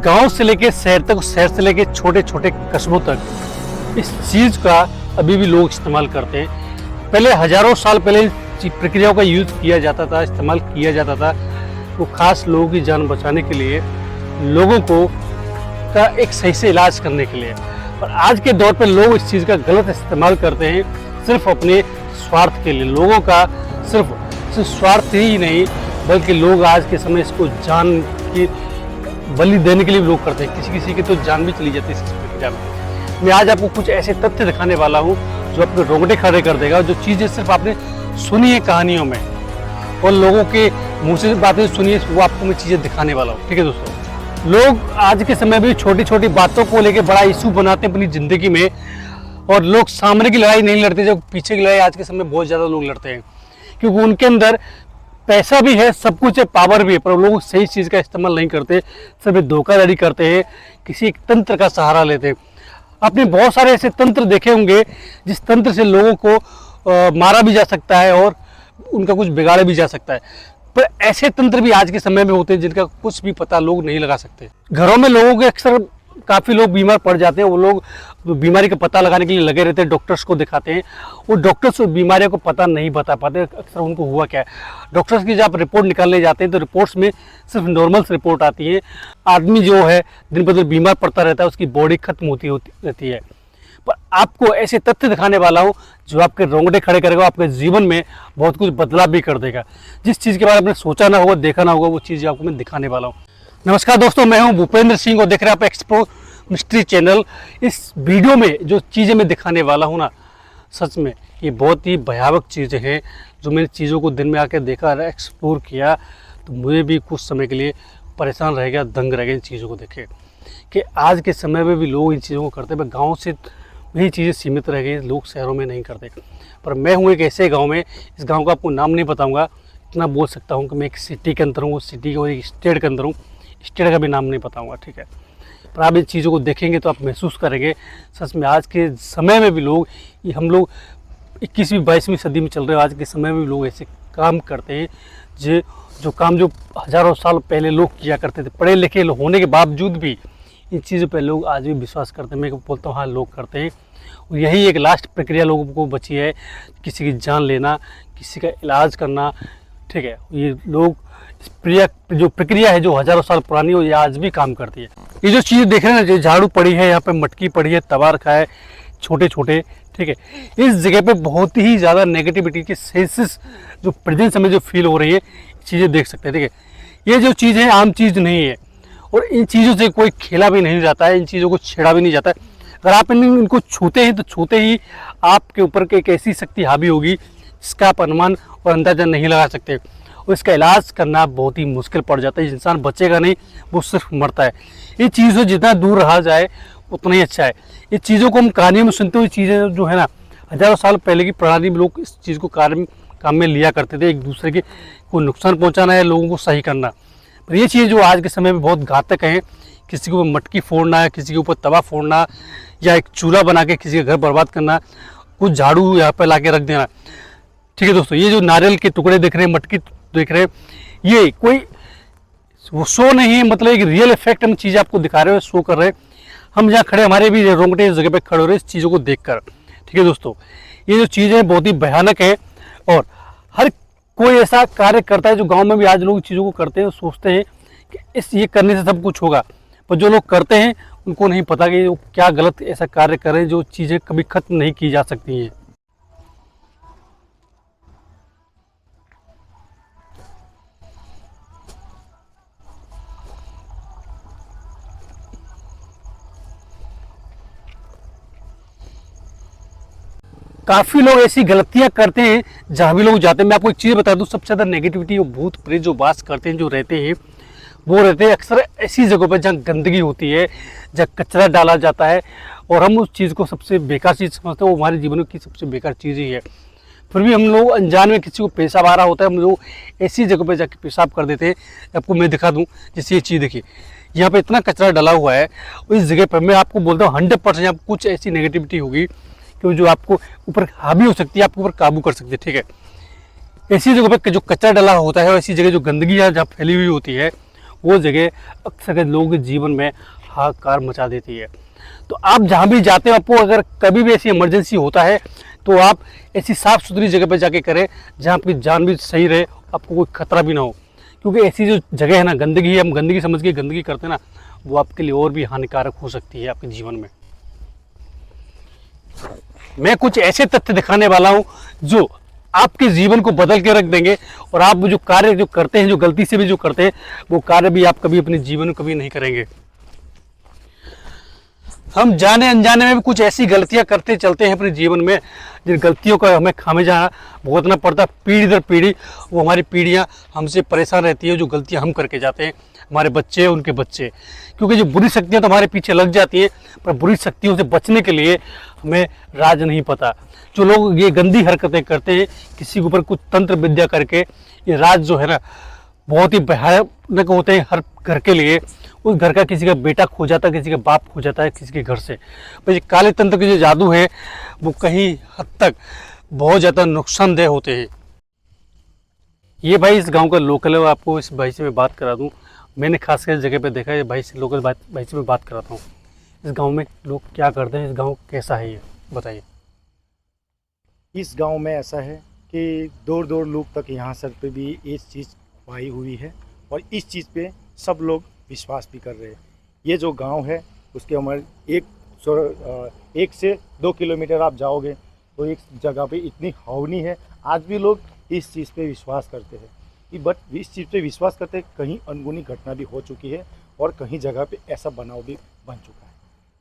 गांव से लेके शहर तक, शहर से लेके छोटे छोटे कस्बों तक इस चीज़ का अभी भी लोग इस्तेमाल करते हैं। पहले हजारों साल पहले इस प्रक्रियाओं का यूज किया जाता था, इस्तेमाल किया जाता था, वो खास लोगों की जान बचाने के लिए, लोगों को का एक सही से इलाज करने के लिए। पर आज के दौर पे लोग इस चीज़ का गलत इस्तेमाल करते हैं सिर्फ अपने स्वार्थ के लिए। लोगों का सिर्फ स्वार्थ ही नहीं, बल्कि लोग आज के समय इसको जान की बलि देने के लिए लोग करते हैं। किसी किसी की तो जान भी चली जाती है इस प्रक्रिया में। मैं आज आपको कुछ ऐसे तथ्य दिखाने वाला हूँ जो आपके रोंगटे खड़े कर देगा। जो चीज़ें सिर्फ आपने सुनी है कहानियों में और लोगों के मुंह से बातें सुनी है, वो आपको मैं चीज़ें दिखाने वाला हूँ। ठीक है दोस्तों, लोग आज के समय में छोटी छोटी बातों को लेकर बड़ा इशू बनाते हैं अपनी ज़िंदगी में, और लोग सामने की लड़ाई नहीं लड़ते, जो पीछे की लड़ाई आज के समय बहुत ज़्यादा लोग लड़ते हैं, क्योंकि उनके अंदर पैसा भी है, सब कुछ है, पावर भी है, पर लोग सही चीज़ का इस्तेमाल नहीं करते, सिर्फ धोखाधड़ी करते हैं, किसी एक तंत्र का सहारा लेते हैं। आपने बहुत सारे ऐसे तंत्र देखे होंगे जिस तंत्र से लोगों को मारा भी जा सकता है और उनका कुछ बिगाड़ा भी जा सकता है। पर ऐसे तंत्र भी आज के समय में होते हैं जिनका कुछ भी पता लोग नहीं लगा सकते। घरों में लोगों के अक्सर काफ़ी लोग बीमार पड़ जाते हैं, वो लोग बीमारी का पता लगाने के लिए लगे रहते हैं, डॉक्टर्स को दिखाते हैं। वो डॉक्टर्स बीमारियों को पता नहीं बता पाते अक्सर उनको हुआ क्या है। डॉक्टर्स की जब आप रिपोर्ट निकालने जाते हैं तो रिपोर्ट्स में सिर्फ नॉर्मल रिपोर्ट आती है। आदमी जो है दिन ब दिन बीमार पड़ता रहता है, उसकी बॉडी खत्म होती रहती है। पर आपको ऐसे तथ्य दिखाने वाला हूँ जो आपके रोंगटे खड़े करेगा, आपके जीवन में बहुत कुछ बदलाव भी कर देगा। जिस चीज़ के बारे में आपने सोचा ना होगा, देखा ना होगा, वो चीज़ आपको मैं दिखाने वाला हूँ। नमस्कार दोस्तों, मैं हूं भूपेंद्र सिंह और देख रहे हैं आप एक्सप्लोर मिस्ट्री चैनल। इस वीडियो में जो चीज़ें मैं दिखाने वाला हूं ना, सच में ये बहुत ही भयावह चीज़ें हैं। जो मैंने चीज़ों को दिन में आकर देखा, एक्सप्लोर किया, तो मुझे भी कुछ समय के लिए परेशान रह गया, दंग रह गया इन चीज़ों को देखे कि आज के समय में भी लोग इन चीज़ों को करते हैं। गाँव से यही चीज़ें सीमित रह गई, लोग शहरों में नहीं करते। पर मैं हूँ एक ऐसे गाँव में, इस गाँव का आपको नाम नहीं बताऊँगा, इतना बोल सकता हूँ कि मैं एक सिटी के अंदर हूँ, सिटी के और एक स्टेट के अंदर हूँ। स्टेट का भी नाम नहीं बताऊंगा, ठीक है। पर आप इन चीज़ों को देखेंगे तो आप महसूस करेंगे सच में आज के समय में भी लोग, हम लोग 21वीं 22वीं सदी में चल रहे हैं, आज के समय में भी लोग ऐसे काम करते हैं जो काम जो हज़ारों साल पहले लोग किया करते थे। पढ़े लिखे होने के बावजूद भी इन चीज़ों पर लोग आज भी विश्वास करते हैं। मैं बोलता हूँ हाँ, लोग करते हैं। और यही एक लास्ट प्रक्रिया लोगों को बची है, किसी की जान लेना, किसी का इलाज करना, ठीक है। ये लोग जो प्रक्रिया है जो हज़ारों साल पुरानी हो, ये आज भी काम करती है। ये जो चीज़ देख रहे हैं ना, जो झाड़ू पड़ी है, यहाँ पे मटकी पड़ी है, तवा रखा है छोटे छोटे, ठीक है। इस जगह पे बहुत ही ज़्यादा नेगेटिविटी के सेंसेस जो प्रेजेंट समय जो फील हो रही है, चीज़ें देख सकते हैं, ठीक है। ये जो चीज़ है आम चीज़ नहीं है, और इन चीज़ों से कोई खेला भी नहीं जाता है, इन चीज़ों को छेड़ा भी नहीं जाता है। अगर आप इनको छूते हैं तो छूते ही आपके ऊपर एक ऐसी शक्ति हावी होगी जिसका आप अनुमान और अंदाजा नहीं लगा सकते, और इसका इलाज करना बहुत ही मुश्किल पड़ जाता है। इंसान बचेगा नहीं, वो सिर्फ मरता है। ये चीज़ों जितना दूर रहा जाए उतना ही अच्छा है। ये चीज़ों को हम कहानियों में सुनते हुए चीज़ें जो है ना, हज़ारों साल पहले की प्रणाली में लोग इस चीज़ को काम में लिया करते थे, एक दूसरे के को नुकसान पहुँचाना है, लोगों को सही करना। पर ये चीज़ जो आज के समय में बहुत घातक है, किसी के ऊपर मटकी फोड़ना है, किसी के ऊपर तवा फोड़ना, या एक चूल्हा बना के किसी का घर बर्बाद करना, कुछ झाड़ू यहाँ पर ला के रख देना, ठीक है दोस्तों। ये जो नारियल के टुकड़े देख रहे हैं, मटकी देख रहे हैं, ये कोई शो नहीं है, मतलब एक रियल इफेक्ट हम चीज़ आपको दिखा रहे हो, शो कर रहे हैं। हम जहाँ खड़े, हमारे भी रोंगटे इस जगह पे खड़े हो रहे हैं इस चीज़ों को देखकर, ठीक है दोस्तों। ये जो चीज़ें बहुत ही भयानक है, और हर कोई ऐसा कार्य करता है जो गांव में भी आज लोग चीज़ों को करते हैं, सोचते हैं कि ये करने से सब कुछ होगा। पर जो लोग करते हैं उनको नहीं पता कि वो क्या गलत ऐसा कार्य करें जो चीज़ें कभी खत्म नहीं की जा सकती हैं। काफ़ी लोग ऐसी गलतियां करते हैं जहाँ भी लोग जाते हैं। मैं आपको एक चीज़ बता दूं, सबसे ज़्यादा नेगेटिविटी और भूत प्रेत जो वास करते हैं, जो रहते हैं, वो रहते हैं अक्सर ऐसी जगहों पर जहाँ गंदगी होती है, जहाँ कचरा डाला जाता है, और हम उस चीज़ को सबसे बेकार चीज़ समझते हैं। वो हमारे जीवन की सबसे बेकार चीज़ ही है। फिर भी हम लोग अनजान में किसी को पेशाब आ रहा होता है, हम लोग ऐसी जगह पर जाके पेशाब कर देते हैं। आपको मैं दिखा दूँ, जैसे ये चीज़ देखिए, यहाँ पे इतना कचरा डाला हुआ है, इस जगह पर मैं आपको बोलता हूँ 100% यहाँ कुछ ऐसी नेगेटिविटी होगी कि जो आपको ऊपर हावी हो सकती है, आपके ऊपर काबू कर सकती है, ठीक है। ऐसी जगह पर जो कचरा डाला होता है, ऐसी जगह जो गंदगी जहाँ फैली हुई होती है, वो जगह अक्सर लोगों के जीवन में हाहाकार मचा देती है। तो आप जहाँ भी जाते हो, आपको अगर कभी भी ऐसी इमरजेंसी होता है तो आप ऐसी साफ़ सुथरी जगह पर जाके करें जहाँ आपकी जान भी सही रहे, आपको कोई खतरा भी ना हो। क्योंकि ऐसी जो जगह है ना, गंदगी है, हम गंदगी समझ के गंदगी करते हैं ना, वो आपके लिए और भी हानिकारक हो सकती है आपके जीवन में। मैं कुछ ऐसे तथ्य दिखाने वाला हूँ जो आपके जीवन को बदल के रख देंगे, और आप जो कार्य जो करते हैं, जो गलती से भी जो करते हैं, वो कार्य भी आप कभी अपने जीवन में कभी नहीं करेंगे। हम जाने अनजाने में भी कुछ ऐसी गलतियां करते चलते हैं अपने जीवन में, जिन गलतियों का हमें खामियाजा भुगतना पड़ता है पीढ़ी दर पीढ़ी। वो हमारी पीढ़ियां हमसे परेशान रहती है, जो गलतियां हम करके जाते हैं, हमारे बच्चे उनके बच्चे। क्योंकि जो बुरी शक्तियां तो हमारे पीछे लग जाती हैं, पर बुरी शक्तियों से बचने के लिए हमें राज नहीं पता। जो लोग ये गंदी हरकतें करते हैं, किसी के ऊपर कुछ तंत्र विद्या करके, ये राज जो है ना बहुत ही भयानक होते हैं हर घर के लिए। उस घर का किसी का बेटा खो जाता है, किसी का बाप खो जाता है, किसी के घर से। पर ये काले तंत्र के जो जादू है वो कहीं हद तक बहुत ज़्यादा नुकसानदेह होते हैं। ये भाई इस गांव का लोकल है, आपको इस भाई से मैं बात करा दूं। मैंने खासकर इस जगह पे देखा है, भाई से लोकल भाई से मैं बात कराता हूँ। इस गांव में लोग क्या करते हैं, इस गांव कैसा है ये बताइए। इस गांव में ऐसा है कि दूर दूर लोग तक यहाँ सर पे भी इस चीज़ आई हुई है, और इस चीज़ पे सब लोग विश्वास भी कर रहे हैं। ये जो गांव है उसके उम्र 1 से 2 किलोमीटर आप जाओगे तो एक जगह पे इतनी हवनी है, आज भी लोग इस चीज़ पे विश्वास करते हैं। बट इस चीज़ पे विश्वास करते कहीं अनगुनी घटना भी हो चुकी है, और कहीं जगह पे ऐसा बनाव भी बन चुका है।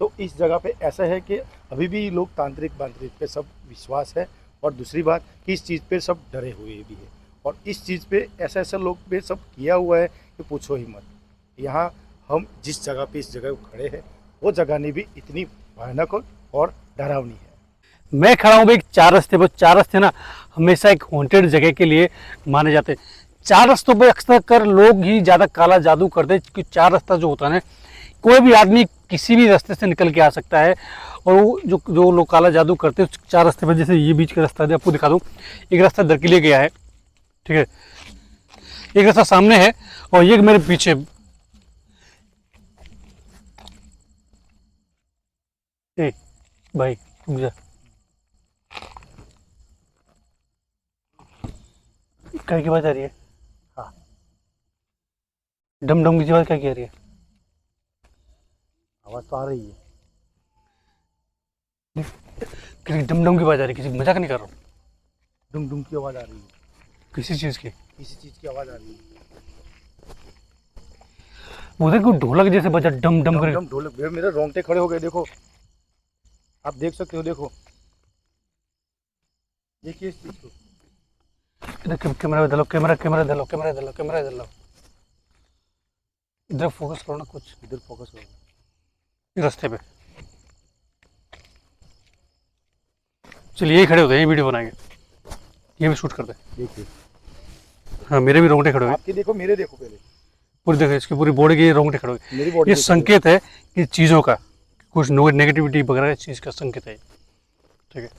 तो इस जगह पे ऐसा है कि अभी भी लोग तांत्रिक पे सब विश्वास है, और दूसरी बात कि इस चीज़ पे सब डरे हुए भी है, और इस चीज़ पे ऐसा लोग पे सब किया हुआ है कि पूछो ही मत। यहाँ हम जिस जगह पे इस जगह खड़े हैं, वो जगह ने भी इतनी भयानक और डरावनी है। मैं खड़ा हूँ भाई 4 रास्ते पर। 4 रास्ते ना हमेशा एक हॉन्टेड जगह के लिए माने जाते हैं। 4 रास्तों पर अक्सर कर लोग ही ज़्यादा काला जादू करते हैं, क्योंकि 4 रास्ता जो होता है ना, कोई भी आदमी किसी भी रास्ते से निकल के आ सकता है। और वो जो लोग काला जादू करते हैं 4 रास्ते पर, जैसे ये बीच का रास्ता है, आपको दिखा दूँ। एक रास्ता इधर के लिए गया है, ठीक है, एक रास्ता सामने है, और ये मेरे पीछे। ए भाई रुक जा, क्या की बात आ रही है? हाँ, डम डम की आवाज़ क्या कह रही है? आवाज़ तो आ रही है, किसी डम डम की आवाज़ आ रही है, किसी मजाक नहीं कर रहा हूँ। डुम डुम की आवाज़ आ रही है, किसी चीज़ की, किसी चीज़ की आवाज़ आ रही है। उधर कोई ढोलक जैसे बजा, डम डम करे। डम ढोलक, मेरे रोंगटे खड़े हो गए। देखो, आप देख सकते हो, देखो, देखिए इस चीज़ को। इधर कैमरा डालो, कैमरा डालो, कैमरा डालो। इधर फोकस करो ना, कुछ इधर फोकस करो, इस रास्ते पे। चलिए यही खड़े होते हैं, ये वीडियो बनाएंगे, ये भी शूट करते हैं। देखिए, हाँ मेरे भी रोंगटे खड़े हो गए। आपके देखो, मेरे देखो पहले, पूरी देखो, इसकी पूरी बॉडी के रोंगटे खड़े हो गए। मेरी बॉडी ये संकेत है कि चीज़ों का कुछ नेगेटिविटी वगैरह इस चीज़ का संकेत है, ठीक है।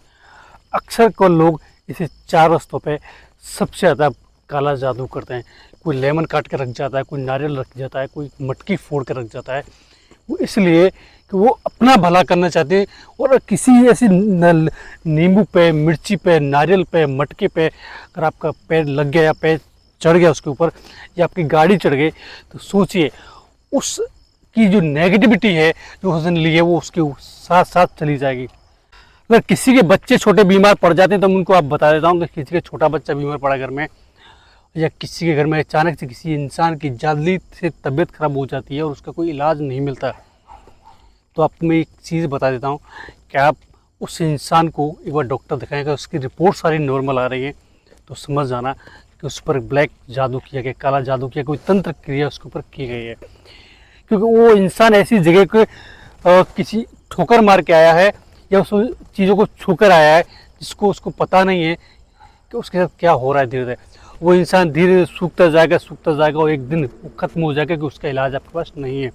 अक्सर को लोग इसे 4 रास्तों पे सबसे ज़्यादा काला जादू करते हैं। कोई लेमन काट के रख जाता है, कोई नारियल रख जाता है, कोई मटकी फोड़ के रख जाता है। वो इसलिए कि वो अपना भला करना चाहते हैं, और किसी ऐसी नींबू पे, मिर्ची पे, नारियल पे, मटके पे अगर आपका पैर लग गया या पैर चढ़ गया उसके ऊपर, या आपकी गाड़ी चढ़ गई, तो सोचिए उसकी जो नेगेटिविटी है जो उसने ली है, वो उसके साथ साथ चली जाएगी। अगर किसी के बच्चे छोटे बीमार पड़ जाते हैं तो मैं उनको आप बता देता हूँ कि किसी का छोटा बच्चा बीमार पड़ा घर में, या किसी के घर में अचानक से किसी इंसान की जल्दी से तबीयत खराब हो जाती है और उसका कोई इलाज नहीं मिलता, तो आपको मैं एक चीज़ बता देता हूँ कि आप उस इंसान को एक बार डॉक्टर दिखाएंगे, उसकी रिपोर्ट सारी नॉर्मल आ रही है, तो समझ जाना कि उस पर ब्लैक जादू किया गया, काला जादू किया, कोई तंत्र क्रिया उसके ऊपर की गई है। क्योंकि वो इंसान ऐसी जगह को किसी ठोकर मार के आया है, या उस चीज़ों को छूकर आया है जिसको उसको पता नहीं है कि उसके साथ क्या हो रहा है। धीरे धीरे वो इंसान धीरे धीरे सूखता जाएगा, और एक दिन वो ख़त्म हो जाएगा कि उसका इलाज आपके पास नहीं है।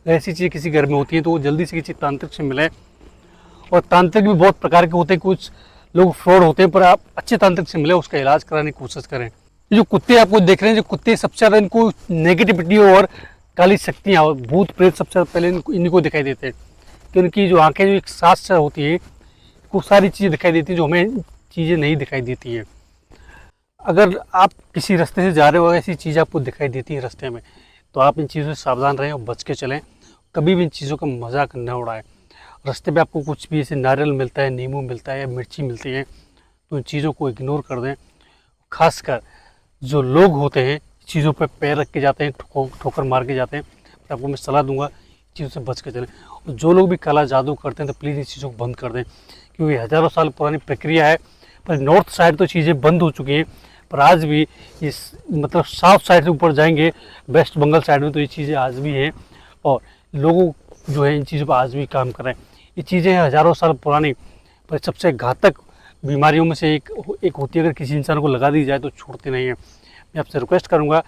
ऐसी चीज़ किसी घर में होती है तो वो जल्दी से किसी तांत्रिक से मिले। और तांत्रिक भी बहुत प्रकार के होते हैं, कुछ लोग फ्रॉड होते हैं, पर आप अच्छे तांत्रिक से मिले, उसका इलाज कराने की कोशिश करें। जो कुत्ते आपको देख रहे हैं, जो कुत्ते सबसे ज़्यादा इनको नेगेटिविटी और काली शक्तियाँ और भूत प्रेत सबसे ज़्यादा पहले इनको दिखाई देते हैं, कि उनकी जो आंखें जो एक साथ से होती है, वो सारी चीज़ें दिखाई देती हैं जो हमें चीज़ें नहीं दिखाई देती हैं। अगर आप किसी रास्ते से जा रहे हो, ऐसी चीज़ आपको दिखाई देती है रास्ते में, तो आप इन चीज़ों से सावधान रहें और बच के चलें। कभी भी इन चीज़ों का मजाक न उड़ाएं। रास्ते पे आपको कुछ भी ऐसे नारियल मिलता है, नींबू मिलता है या मिर्ची मिलती है, तो इन चीज़ों को इग्नोर कर दें। खासकर जो लोग होते हैं चीज़ों पे पैर रख के जाते हैं, ठोकर मार के जाते हैं, तो आपको मैं सलाह दूंगा चीज़ों से बच के चलें। और जो लोग भी काला जादू करते हैं तो प्लीज़ इस चीज़ों को बंद कर दें, क्योंकि हज़ारों साल पुरानी प्रक्रिया है। पर नॉर्थ साइड तो चीज़ें बंद हो चुकी हैं, पर आज भी इस मतलब साउथ साइड से ऊपर जाएंगे, वेस्ट बंगाल साइड में, तो ये चीज़ें आज भी हैं और लोगों जो है इन चीज़ों पर आज भी काम कर रहे हैं। ये चीज़ें हैं हज़ारों साल पुरानी, पर सबसे घातक बीमारियों में से एक होती है। अगर किसी इंसान को लगा दी जाए तो छूटती नहीं है। मैं आपसे रिक्वेस्ट करूंगा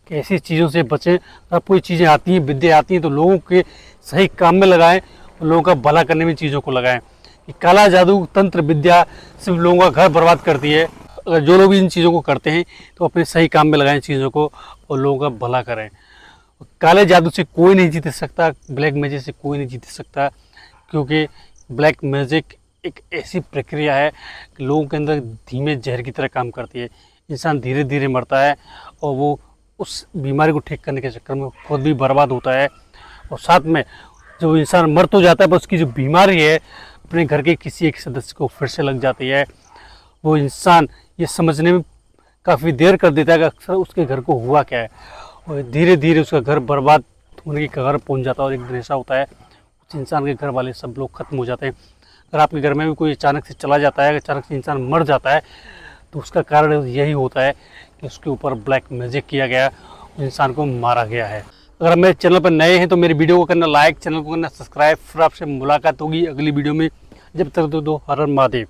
कि ऐसी चीज़ों से बचें। अगर आपको ये चीज़ें आती हैं, विद्या आती हैं, तो लोगों के सही काम में लगाएं और लोगों का भला करने में चीज़ों को लगाएं। ये काला जादू तंत्र विद्या सिर्फ लोगों का घर बर्बाद करती है। अगर जो लोग इन चीज़ों को करते हैं तो अपने सही काम में लगाएं चीज़ों को और लोगों का भला करें। काले जादू से कोई नहीं जीत सकता, ब्लैक मैजिक से कोई नहीं जीत सकता, क्योंकि ब्लैक मैजिक एक ऐसी प्रक्रिया है कि लोगों के अंदर धीमे जहर की तरह काम करती है। इंसान धीरे धीरे मरता है और वो उस बीमारी को ठीक करने के चक्कर में खुद भी बर्बाद होता है, और साथ में जब इंसान मर तो जाता है, पर उसकी जो बीमारी है अपने घर के किसी एक सदस्य को फिर से लग जाती है। वो इंसान ये समझने में काफ़ी देर कर देता है कि अक्सर उसके घर को हुआ क्या है, और धीरे धीरे उसका घर बर्बाद होने की कगार पहुंच जाता है। और एक दिन ऐसा होता है उस इंसान के घर वाले सब लोग खत्म हो जाते हैं। अगर आपके घर में भी कोई अचानक से चला जाता है, अचानक से इंसान मर जाता है, तो उसका कारण यही होता है कि उसके ऊपर ब्लैक मैजिक किया गया, उस इंसान को मारा गया है। अगर आप मेरे चैनल पर नए हैं तो मेरी वीडियो को करना लाइक, चैनल को करना सब्सक्राइब। फिर आपसे मुलाकात होगी अगली वीडियो में। जब तक तो हर हर महादेव।